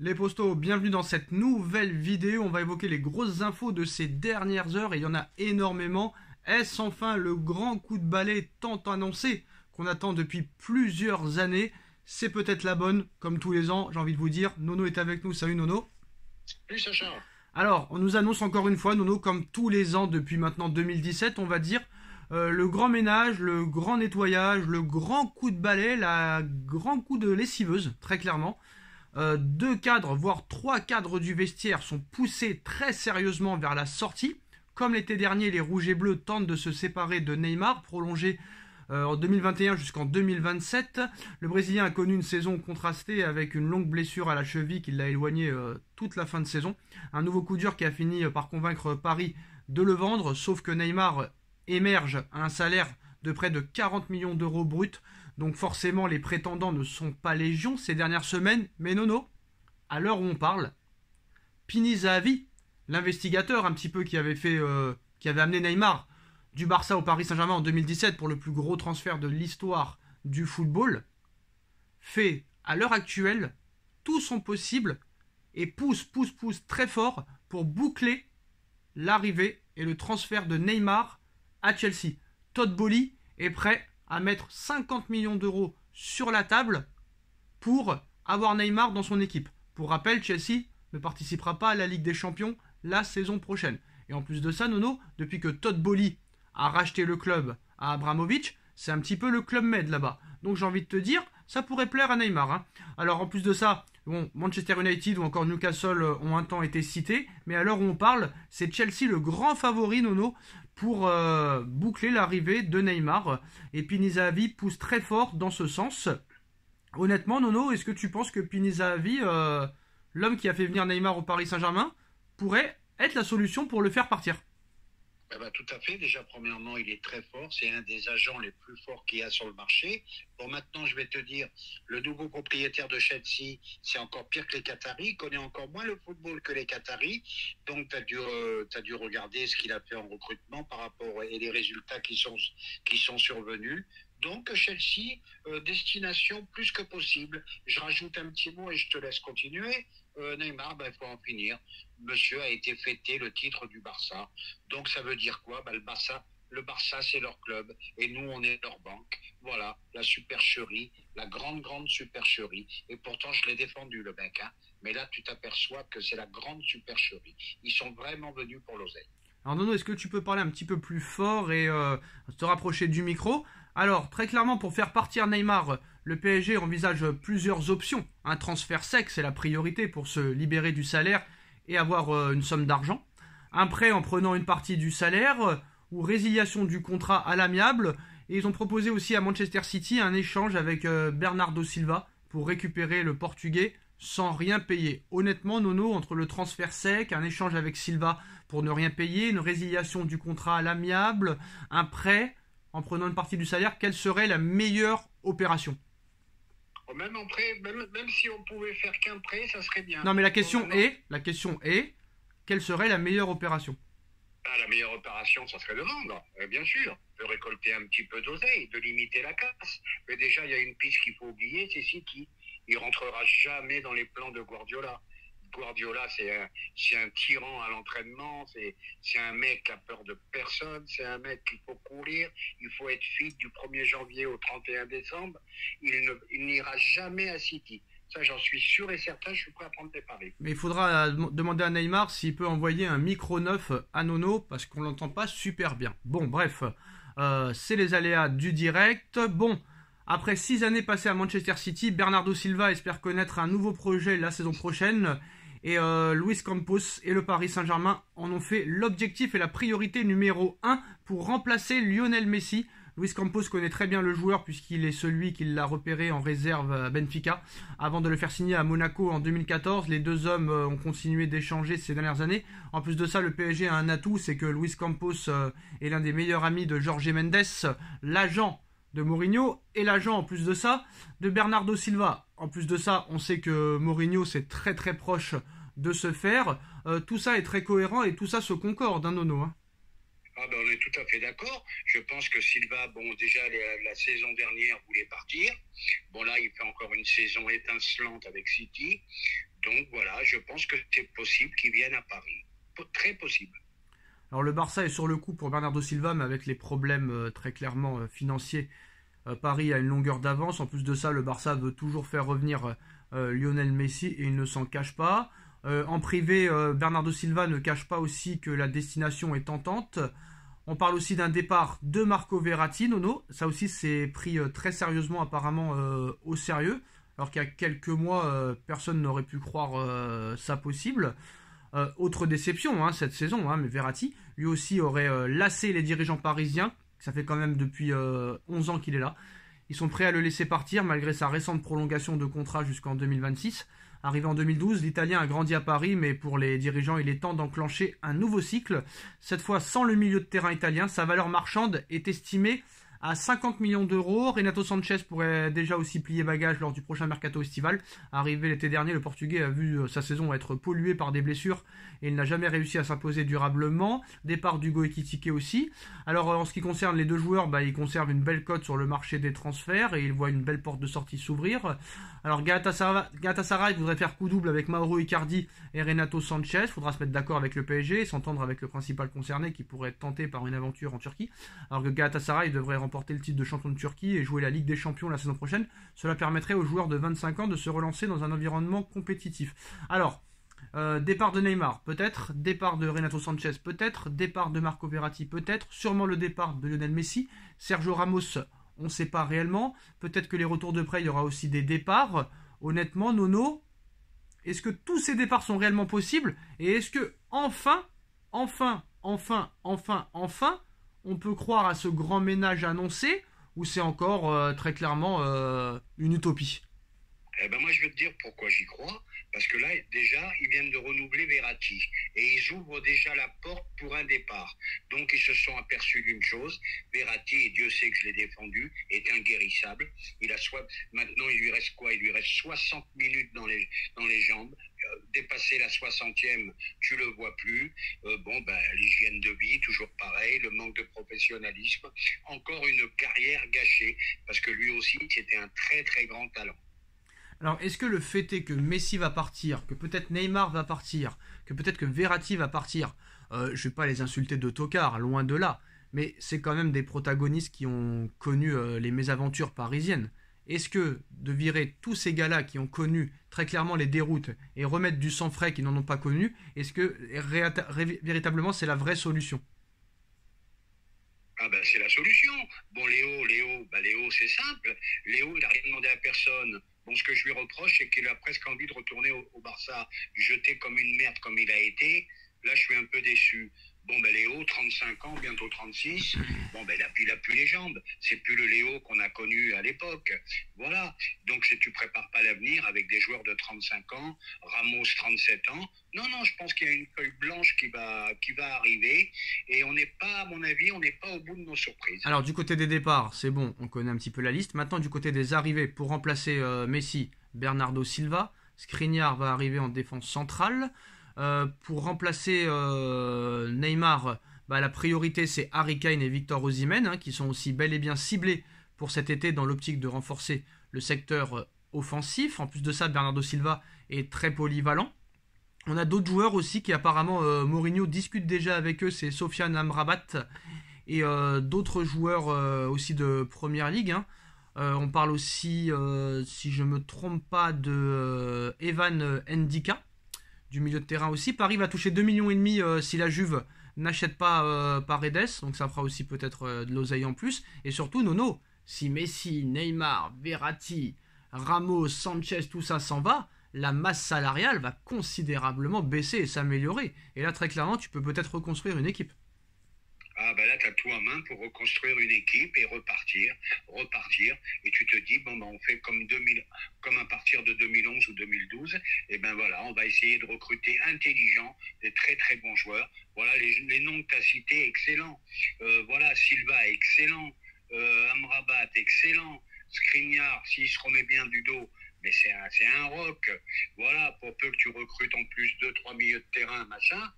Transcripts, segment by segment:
Les postos, bienvenue dans cette nouvelle vidéo. On va évoquer les grosses infos de ces dernières heures et il y en a énormément. Est-ce enfin le grand coup de balai tant annoncé qu'on attend depuis plusieurs années? C'est peut-être la bonne, comme tous les ans, j'ai envie de vous dire. Nono est avec nous. Salut Nono. Salut Sacha. Alors, on nous annonce encore une fois, Nono, comme tous les ans depuis maintenant 2017, on va dire, le grand ménage, le grand nettoyage, le grand coup de balai, la grand coup de lessiveuse, très clairement. Deux cadres, voire trois cadres du vestiaire sont poussés très sérieusement vers la sortie. Comme l'été dernier, les Rouges et Bleus tentent de se séparer de Neymar, prolongé en 2021 jusqu'en 2027. Le Brésilien a connu une saison contrastée avec une longue blessure à la cheville qui l'a éloigné toute la fin de saison. Un nouveau coup dur qui a fini par convaincre Paris de le vendre, sauf que Neymar émerge à un salaire de près de 40 millions d'euros bruts. Donc forcément, les prétendants ne sont pas légion ces dernières semaines. Mais Nono, à l'heure où on parle, Pini Zahavi, l'investigateur un petit peu qui avait amené Neymar du Barça au Paris Saint-Germain en 2017 pour le plus gros transfert de l'histoire du football, fait à l'heure actuelle tout son possible et pousse très fort pour boucler l'arrivée et le transfert de Neymar à Chelsea. Todd Boehly est prêt à mettre 50 millions d'euros sur la table pour avoir Neymar dans son équipe. Pour rappel, Chelsea ne participera pas à la Ligue des Champions la saison prochaine. Et en plus de ça, Nono, depuis que Todd Boehly a racheté le club à Abramovich, c'est un petit peu le Club Med là-bas. Donc j'ai envie de te dire, ça pourrait plaire à Neymar. Hein. Alors en plus de ça, bon, Manchester United ou encore Newcastle ont un temps été cités, mais à l'heure où on parle, c'est Chelsea le grand favori, Nono, pour boucler l'arrivée de Neymar. Et Pini Zahavi pousse très fort dans ce sens. Honnêtement, Nono, est-ce que tu penses que Pini Zahavi, l'homme qui a fait venir Neymar au Paris Saint-Germain, pourrait être la solution pour le faire partir? Eh ben, tout à fait. Déjà, premièrement, il est très fort. C'est un des agents les plus forts qu'il y a sur le marché. Bon, maintenant, je vais te dire, le nouveau propriétaire de Chelsea, c'est encore pire que les Qataris. Il connaît encore moins le football que les Qataris. Donc, tu as dû regarder ce qu'il a fait en recrutement par rapport et les résultats qui sont survenus. Donc, Chelsea, destination plus que possible. Je rajoute un petit mot et je te laisse continuer. Neymar, il faut en finir. Monsieur a été fêté le titre du Barça. Donc, ça veut dire quoi? Le Barça, c'est leur club. Et nous, on est leur banque. Voilà, la supercherie, la grande supercherie. Et pourtant, je l'ai défendu, le mec. Hein. Mais là, tu t'aperçois que c'est la grande supercherie. Ils sont vraiment venus pour l'oseille. Alors Nono, est-ce que tu peux parler un petit peu plus fort et te rapprocher du micro? Alors, très clairement, pour faire partir Neymar, le PSG envisage plusieurs options. Un transfert sec, c'est la priorité pour se libérer du salaire et avoir une somme d'argent. Un prêt en prenant une partie du salaire ou résiliation du contrat à l'amiable. Et ils ont proposé aussi à Manchester City un échange avec Bernardo Silva pour récupérer le Portugais sans rien payer. Honnêtement, Nono, entre le transfert sec, un échange avec Silva pour ne rien payer, une résiliation du contrat à l'amiable, un prêt en prenant une partie du salaire, quelle serait la meilleure opération? Même en prêt, même si on pouvait faire qu'un prêt, ça serait bien. Non, mais la question est, quelle serait la meilleure opération? La meilleure opération, ça serait de vendre, bien sûr. De récolter un petit peu d'oseille, de limiter la casse. Mais déjà, il y a une piste qu'il faut oublier, c'est City. Il rentrera jamais dans les plans de Guardiola. Guardiola, c'est un tyran à l'entraînement, c'est un mec qui a peur de personne, c'est un mec qu'il faut courir, il faut être fit du 1er janvier au 31 décembre. Il n'ira jamais à City. Ça, j'en suis sûr et certain, je suis prêt à prendre des paris. Mais il faudra demander à Neymar s'il peut envoyer un micro neuf à Nono, parce qu'on l'entend pas super bien. Bon, bref, c'est les aléas du direct. Bon, après 6 années passées à Manchester City, Bernardo Silva espère connaître un nouveau projet la saison prochaine. Et Luis Campos et le Paris Saint-Germain en ont fait l'objectif et la priorité numéro 1 pour remplacer Lionel Messi. Luis Campos connaît très bien le joueur puisqu'il est celui qui l'a repéré en réserve à Benfica avant de le faire signer à Monaco en 2014. Les deux hommes ont continué d'échanger ces dernières années. En plus de ça, le PSG a un atout, c'est que Luis Campos est l'un des meilleurs amis de Jorge Mendes, l'agent de Mourinho, et l'agent en plus de ça de Bernardo Silva. En plus de ça, on sait que Mourinho c'est très proche de se faire. Tout ça est très cohérent et tout ça se concorde, hein, Nono. Hein. Ah ben on est tout à fait d'accord. Je pense que Silva, bon déjà la saison dernière voulait partir. Bon là il fait encore une saison étincelante avec City. Donc voilà, je pense que c'est possible qu'ils viennent à Paris. Très possible. Alors le Barça est sur le coup pour Bernardo Silva, mais avec les problèmes très clairement financiers, Paris a une longueur d'avance. En plus de ça, le Barça veut toujours faire revenir Lionel Messi et il ne s'en cache pas. En privé, Bernardo Silva ne cache pas aussi que la destination est tentante. On parle aussi d'un départ de Marco Verratti, Nono. Ça aussi, c'est pris très sérieusement, apparemment, au sérieux. Alors qu'il y a quelques mois, personne n'aurait pu croire ça possible. Autre déception hein, cette saison, hein, mais Verratti, lui aussi, aurait lassé les dirigeants parisiens. Ça fait quand même depuis 11 ans qu'il est là. Ils sont prêts à le laisser partir malgré sa récente prolongation de contrat jusqu'en 2026. Arrivé en 2012, l'Italien a grandi à Paris, mais pour les dirigeants, il est temps d'enclencher un nouveau cycle. Cette fois sans le milieu de terrain italien, sa valeur marchande est estimée à 50 millions d'euros. Renato Sanchez pourrait déjà aussi plier bagage lors du prochain mercato estival. Arrivé l'été dernier, le Portugais a vu sa saison être polluée par des blessures et il n'a jamais réussi à s'imposer durablement. Départ d'Hugo Ekitike aussi. Alors en ce qui concerne les deux joueurs, ils conservent une belle cote sur le marché des transferts et ils voient une belle porte de sortie s'ouvrir. Alors Galatasaray voudrait faire coup double avec Mauro Icardi et Renato Sanchez. Il faudra se mettre d'accord avec le PSG et s'entendre avec le principal concerné qui pourrait être tenté par une aventure en Turquie. Alors que Galatasaray devrait remporter le titre de champion de Turquie et jouer la Ligue des Champions la saison prochaine. Cela permettrait aux joueurs de 25 ans de se relancer dans un environnement compétitif. Alors, départ de Neymar, peut-être. Départ de Renato Sanchez, peut-être. Départ de Marco Verratti, peut-être. Sûrement le départ de Lionel Messi. Sergio Ramos, on ne sait pas réellement. Peut-être que les retours de prêt, il y aura aussi des départs. Honnêtement, Nono, est-ce que tous ces départs sont réellement possibles? Et est-ce que enfin, on peut croire à ce grand ménage annoncé? Ou c'est encore très clairement une utopie? Eh ben moi, je vais te dire pourquoi j'y crois. Parce que là, déjà, ils viennent de renouveler Verratti. Et ils ouvrent déjà la porte pour un départ. Donc, ils se sont aperçus d'une chose. Verratti, et Dieu sait que je l'ai défendu, est inguérissable. Maintenant, il lui reste quoi? Il lui reste 60 minutes dans les jambes. Dépasser la 60e, tu le vois plus. L'hygiène de vie, toujours pareil. Le manque de professionnalisme. Encore une carrière gâchée. Parce que lui aussi, c'était un très, très grand talent. Alors, est-ce que le fait est que Messi va partir, que peut-être Neymar va partir, que peut-être que Verratti va partir, je ne vais pas les insulter de tocards, loin de là, mais c'est quand même des protagonistes qui ont connu les mésaventures parisiennes. Est-ce que de virer tous ces gars-là qui ont connu très clairement les déroutes et remettre du sang frais qui n'en ont pas connu, est-ce que véritablement c'est la vraie solution? Ah ben c'est la solution. Bon Léo c'est simple. Léo il n'a rien demandé à personne. Bon ce que je lui reproche c'est qu'il a presque envie de retourner au Barça, jeté comme une merde comme il a été. Là je suis un peu déçu. Bon Léo, 35 ans, bientôt 36, il a plus les jambes. C'est plus le Léo qu'on a connu à l'époque. Voilà. Donc si tu prépares pas l'avenir avec des joueurs de 35 ans, Ramos 37 ans, non, je pense qu'il y a une feuille blanche qui va arriver et on n'est pas, à mon avis, on n'est pas au bout de nos surprises. Alors du côté des départs, c'est bon, on connaît un petit peu la liste. Maintenant du côté des arrivées, pour remplacer Messi, Bernardo Silva, Skriniar va arriver en défense centrale. Pour remplacer Neymar, la priorité c'est Harry Kane et Victor Osimhen qui sont aussi bel et bien ciblés pour cet été dans l'optique de renforcer le secteur offensif. En plus de ça, Bernardo Silva est très polyvalent. On a d'autres joueurs aussi qui apparemment Mourinho discute déjà avec eux, c'est Sofiane Amrabat et d'autres joueurs aussi de Première Ligue. On parle aussi, si je ne me trompe pas, de Evan Ndika du milieu de terrain aussi. Paris va toucher 2,5 millions si la Juve n'achète pas Paredes, donc ça fera aussi peut-être de l'oseille en plus. Et surtout, Nono, si Messi, Neymar, Verratti, Ramos, Sanchez, tout ça s'en va, la masse salariale va considérablement baisser et s'améliorer. Et là, très clairement, tu peux peut-être reconstruire une équipe. Ah là, tu as tout en main pour reconstruire une équipe et repartir. Et tu te dis, on fait comme à partir de 2011 ou 2012. Et on va essayer de recruter intelligents, des très très bons joueurs. Voilà, les noms que tu as cités, excellents. Silva, excellent. Amrabat, excellent. Skriniar, s'il se remet bien du dos, mais c'est un rock. Voilà, pour peu que tu recrutes en plus 2-3 milieux de terrain, machin,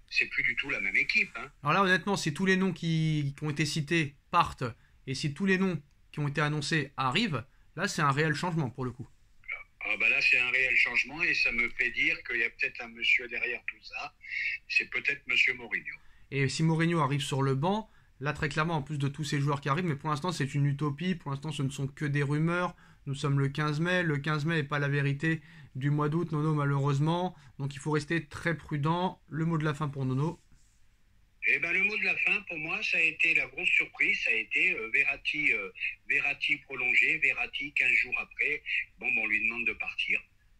c'est plus du tout la même équipe. Alors là, honnêtement, si tous les noms qui ont été cités partent, et si tous les noms qui ont été annoncés arrivent, là, c'est un réel changement pour le coup. Ah bah là, c'est un réel changement et ça me fait dire qu'il y a peut-être un monsieur derrière tout ça. C'est peut-être monsieur Mourinho. Et si Mourinho arrive sur le banc, là très clairement, en plus de tous ces joueurs qui arrivent, mais pour l'instant c'est une utopie, pour l'instant ce ne sont que des rumeurs. Nous sommes le 15 mai, le 15 mai n'est pas la vérité du mois d'août, Nono, malheureusement. Donc il faut rester très prudent. Le mot de la fin pour Nono. Eh ben, le mot de la fin, pour moi, ça a été la grosse surprise. Ça a été Verratti prolongé, Verratti 15 jours après. Bon, on lui demande de partir.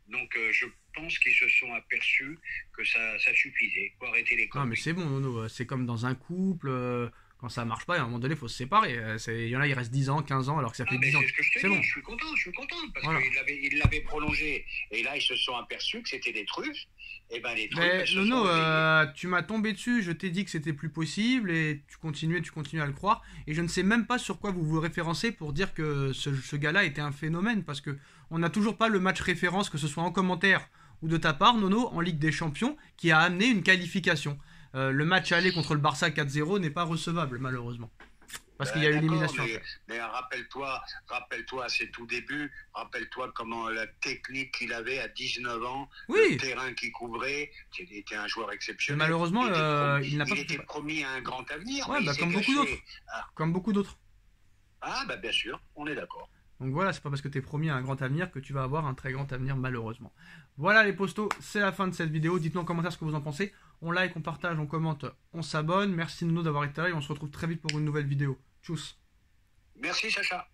Donc, je pense qu'ils se sont aperçus que ça suffisait. Il faut arrêter les Non mais conneries. c'est bon, Nono, c'est comme dans un couple, quand ça marche pas, à un moment donné il faut se séparer. Il y en a, il reste 10 ans, 15 ans, alors que ça Ah, fait mais 10 ans. c'est ce que je te C'est dis. bon, Je suis content. Parce voilà. qu'il l'avait prolongé. Et là, ils se sont aperçus que c'était des trucs. Et ben, les trucs, Mais elles se sont Nono, réveillées. tu m'as tombé dessus, je t'ai dit que c'était plus possible et tu continues à le croire. Et je ne sais même pas sur quoi vous vous référencez pour dire que ce gars-là était un phénomène parce que on n'a toujours pas le match référence, que ce soit en commentaire ou de ta part, Nono, en Ligue des Champions, qui a amené une qualification. Le match aller contre le Barça 4-0 n'est pas recevable, malheureusement. Parce qu'il y a eu D'accord, élimination après. mais rappelle-toi à ses tout débuts, rappelle-toi comment la technique qu'il avait à 19 ans, le Oui, terrain qu'il couvrait, c'était un joueur mais exceptionnel. malheureusement, il n'a pas Il pu. était promis à un grand avenir, Ouais, mais il bah s'est comme beaucoup d'autres. caché. Ah, Comme beaucoup d'autres. bah bien sûr, on est d'accord. Donc voilà, c'est pas parce que t'es promis à un grand avenir que tu vas avoir un très grand avenir, malheureusement. Voilà les postos, c'est la fin de cette vidéo. Dites-nous en commentaire ce que vous en pensez. On like, on partage, on commente, on s'abonne. Merci Nono d'avoir été là et on se retrouve très vite pour une nouvelle vidéo. Tchuss. Merci Sacha.